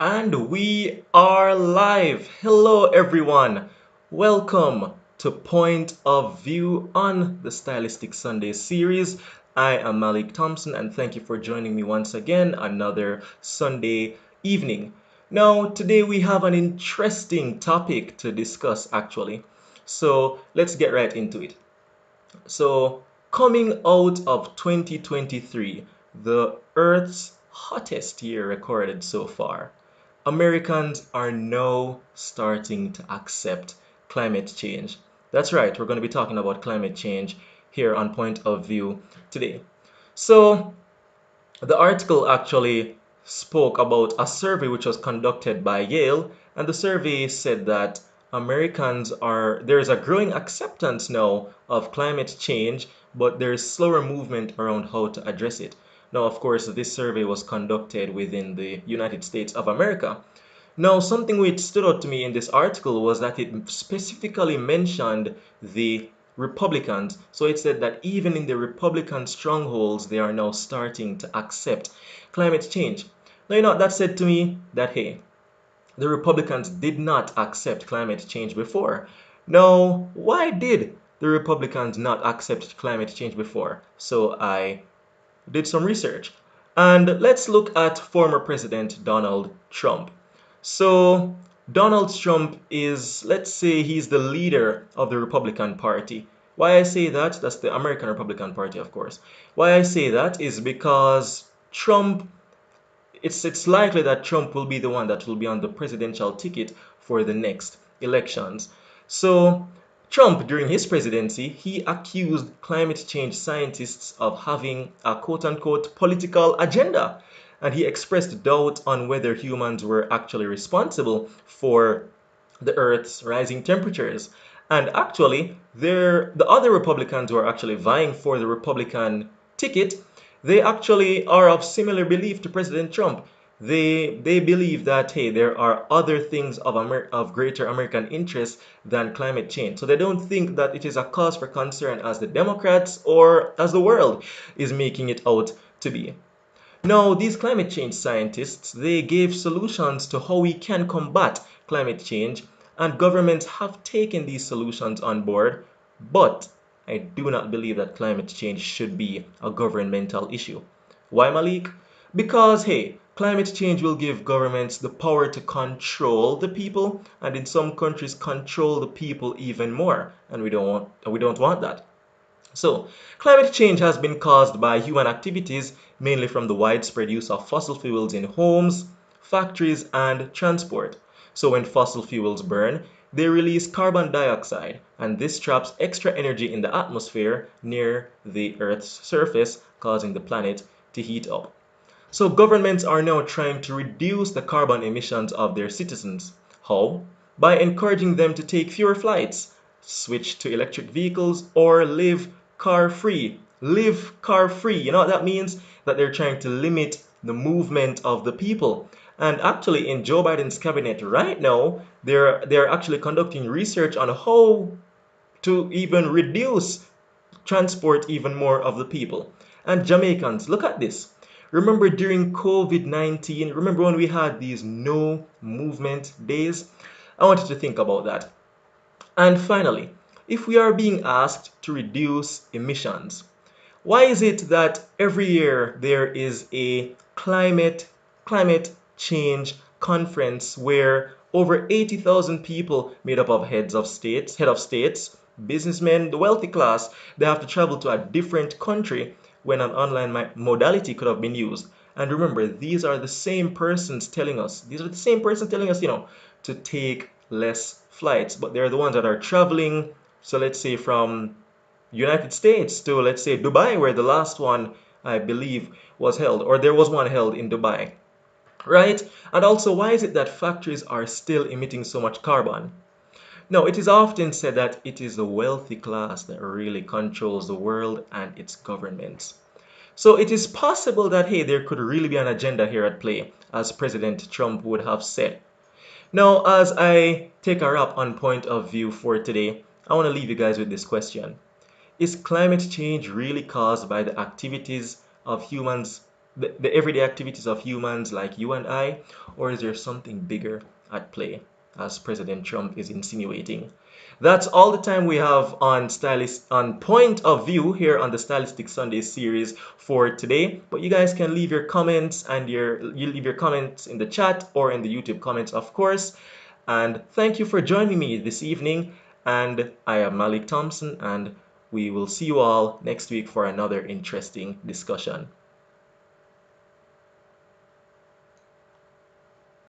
And we are live. Hello, everyone. Welcome to Point of View on the Stylistic Sundays Series. I am Malik Thompson, and thank you for joining me once again another Sunday evening. Now, today we have an interesting topic to discuss, actually. So let's get right into it. So, coming out of 2023, the Earth's hottest year recorded so far, Americans are now starting to accept climate change. That's right, we're going to be talking about climate change here on Point of View today. So, the article actually spoke about a survey which was conducted by Yale, and the survey said that there's a growing acceptance now of climate change, but there's slower movement around how to address it. Now, of course, this survey was conducted within the United States of America. Now, something which stood out to me in this article was that it specifically mentioned the Republicans. So it said that even in the Republican strongholds, they are now starting to accept climate change. Now, that said to me that, hey, the Republicans did not accept climate change before. Now, why did the Republicans not accept climate change before? So I did some research. And let's look at former President Donald Trump. So, Donald Trump is, let's say, he's the leader of the Republican Party. Why I say that? That's the American Republican Party, of course. Why I say that is because it's likely that Trump will be the one that will be on the presidential ticket for the next elections. So, Trump, during his presidency, he accused climate change scientists of having a quote unquote political agenda. And he expressed doubt on whether humans were actually responsible for the Earth's rising temperatures. And actually, the other Republicans who are actually vying for the Republican ticket, they actually are of similar belief to President Trump. They believe that, hey, there are other things of greater American interest than climate change. So they don't think that it is a cause for concern as the Democrats or as the world is making it out to be. Now, these climate change scientists, they gave solutions to how we can combat climate change, and governments have taken these solutions on board, but I do not believe that climate change should be a governmental issue. Why, Malik? Because, hey, climate change will give governments the power to control the people, and in some countries control the people even more, and we don't want that. So, climate change has been caused by human activities, mainly from the widespread use of fossil fuels in homes, factories, and transport. So, when fossil fuels burn, they release carbon dioxide, and this traps extra energy in the atmosphere near the Earth's surface, causing the planet to heat up. So governments are now trying to reduce the carbon emissions of their citizens. How? By encouraging them to take fewer flights, switch to electric vehicles, or live car free. Live car free. You know what that means? That they're trying to limit the movement of the people. And actually, in Joe Biden's cabinet right now, they're actually conducting research on how to even reduce transport even more of the people. And Jamaicans, look at this. Remember during COVID 19, remember when we had these no movement days? I want you to think about that. And finally, if we are being asked to reduce emissions, why is it that every year there is a climate change conference where over 80,000 people made up of head of states, businessmen, the wealthy class, they have to travel to a different country when an online modality could have been used. And remember, these are the same persons telling us, to take less flights, but they're the ones that are traveling. So let's say from United States to, let's say, Dubai, where the last one I believe was held, or there was one held in Dubai, right? And also, why is it that factories are still emitting so much carbon? No, it is often said that it is the wealthy class that really controls the world and its governments. So it is possible that, hey, there could really be an agenda here at play, as President Trump would have said. Now, as I take a wrap on point of view for today, I want to leave you guys with this question. Is climate change really caused by the activities of humans the everyday activities of humans like you and I, or is there something bigger at play, as President Trump is insinuating? That's all the time we have on Point of View here on the Stylistic Sundays series for today. But you guys can leave your comments and you leave your comments in the chat or in the YouTube comments, of course. And thank you for joining me this evening. And I am Malik Thompson, and we will see you all next week for another interesting discussion.